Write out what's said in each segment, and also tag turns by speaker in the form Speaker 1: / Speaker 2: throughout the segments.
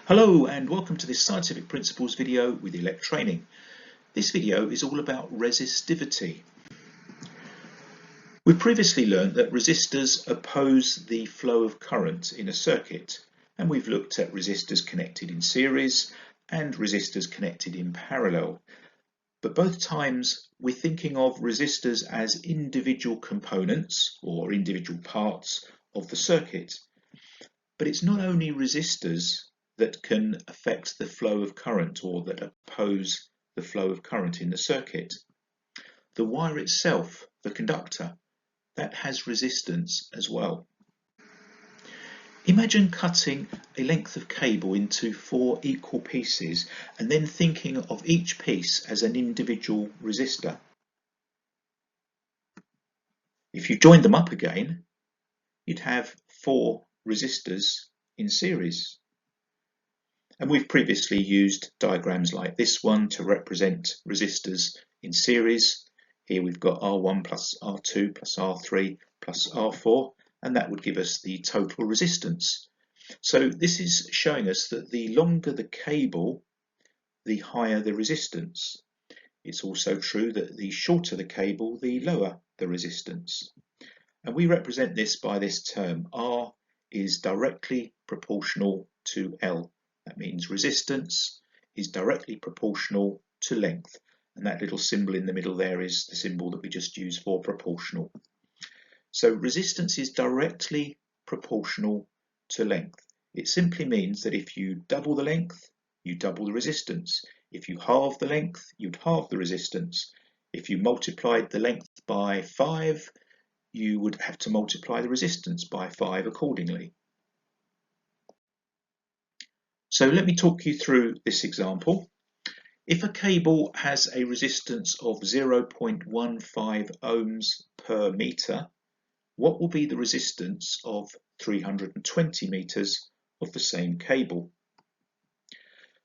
Speaker 1: Hello and welcome to this Scientific Principles video with Electraining. This video is all about resistivity. We previously learned that resistors oppose the flow of current in a circuit, and we've looked at resistors connected in series and resistors connected in parallel. But both times we're thinking of resistors as individual components or individual parts of the circuit. But it's not only resistors that can affect the flow of current or that oppose the flow of current in the circuit. The wire itself, the conductor, that has resistance as well. Imagine cutting a length of cable into 4 equal pieces and then thinking of each piece as an individual resistor. If you joined them up again, you'd have 4 resistors in series. And we've previously used diagrams like this one to represent resistors in series. Here we've got R1 plus R2 plus R3 plus R4, and that would give us the total resistance. So this is showing us that the longer the cable, the higher the resistance. It's also true that the shorter the cable, the lower the resistance. And we represent this by this term. R is directly proportional to L. That means resistance is directly proportional to length. And that little symbol in the middle there is the symbol that we just used for proportional. So resistance is directly proportional to length. It simply means that if you double the length, you double the resistance. If you halve the length, you'd halve the resistance. If you multiplied the length by 5, you would have to multiply the resistance by 5 accordingly. So let me talk you through this example. If a cable has a resistance of 0.15 ohms per meter, what will be the resistance of 320 meters of the same cable?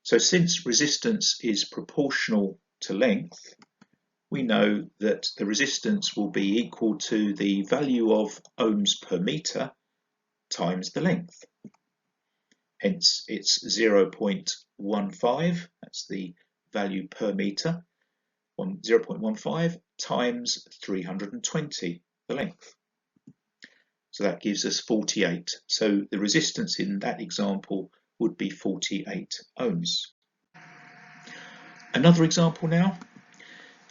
Speaker 1: So since resistance is proportional to length, we know that the resistance will be equal to the value of ohms per meter times the length. Hence it's 0.15, that's the value per meter, 0.15 times 320, the length. So that gives us 48. So the resistance in that example would be 48 ohms. Another example now.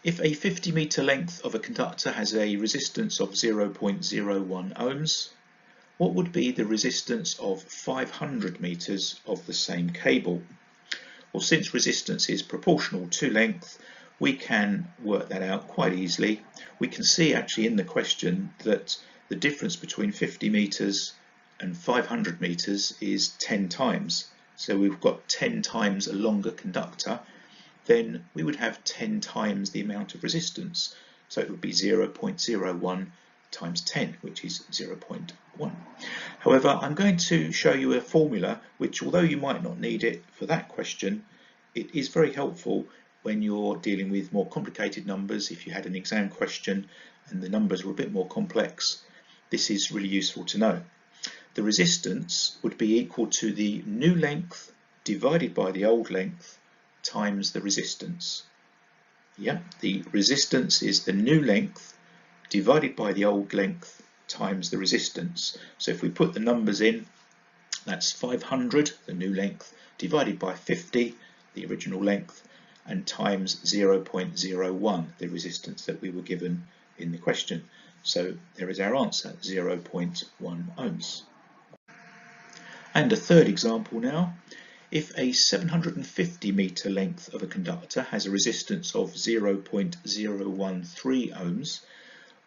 Speaker 1: If a 50 meter length of a conductor has a resistance of 0.01 ohms, what would be the resistance of 500 meters of the same cable? Well, since resistance is proportional to length, we can work that out quite easily. We can see actually in the question that the difference between 50 meters and 500 meters is 10 times. So we've got 10 times a longer conductor, then we would have 10 times the amount of resistance. So it would be 0.01 times 10, which is 0.1. However, I'm going to show you a formula which, although you might not need it for that question, it is very helpful when you're dealing with more complicated numbers. If you had an exam question and the numbers were a bit more complex, this is really useful to know. The resistance would be equal to the new length divided by the old length times the resistance. Yeah, the resistance is the new length divided by the old length times the resistance. So if we put the numbers in, that's 500, the new length, divided by 50, the original length, and times 0.01, the resistance that we were given in the question. So there is our answer, 0.1 ohms. And a third example now. If a 750 meter length of a conductor has a resistance of 0.013 ohms,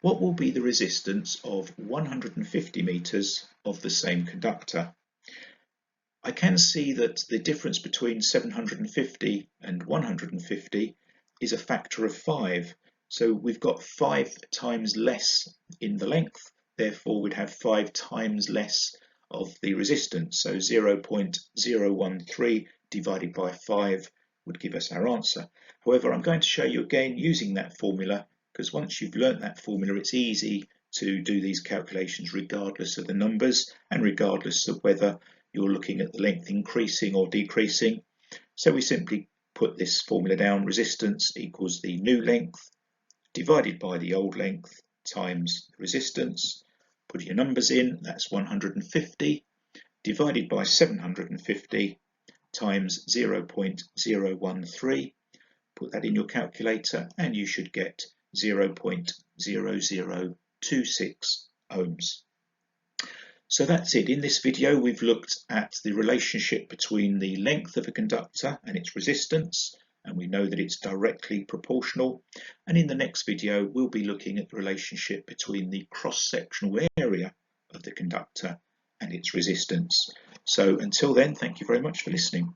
Speaker 1: what will be the resistance of 150 meters of the same conductor? I can see that the difference between 750 and 150 is a factor of 5. So we've got 5 times less in the length, therefore we'd have 5 times less of the resistance. So 0.013 divided by 5 would give us our answer. However, I'm going to show you again using that formula, because once you've learnt that formula, it's easy to do these calculations regardless of the numbers and regardless of whether you're looking at the length increasing or decreasing. So we simply put this formula down: resistance equals the new length divided by the old length times resistance. Put your numbers in, that's 150 divided by 750 times 0.013. Put that in your calculator and you should get 0.0026 ohms. So that's it. In this video we've looked at the relationship between the length of a conductor and its resistance, and we know that it's directly proportional. And in the next video we'll be looking at the relationship between the cross-sectional area of the conductor and its resistance. So until then, thank you very much for listening.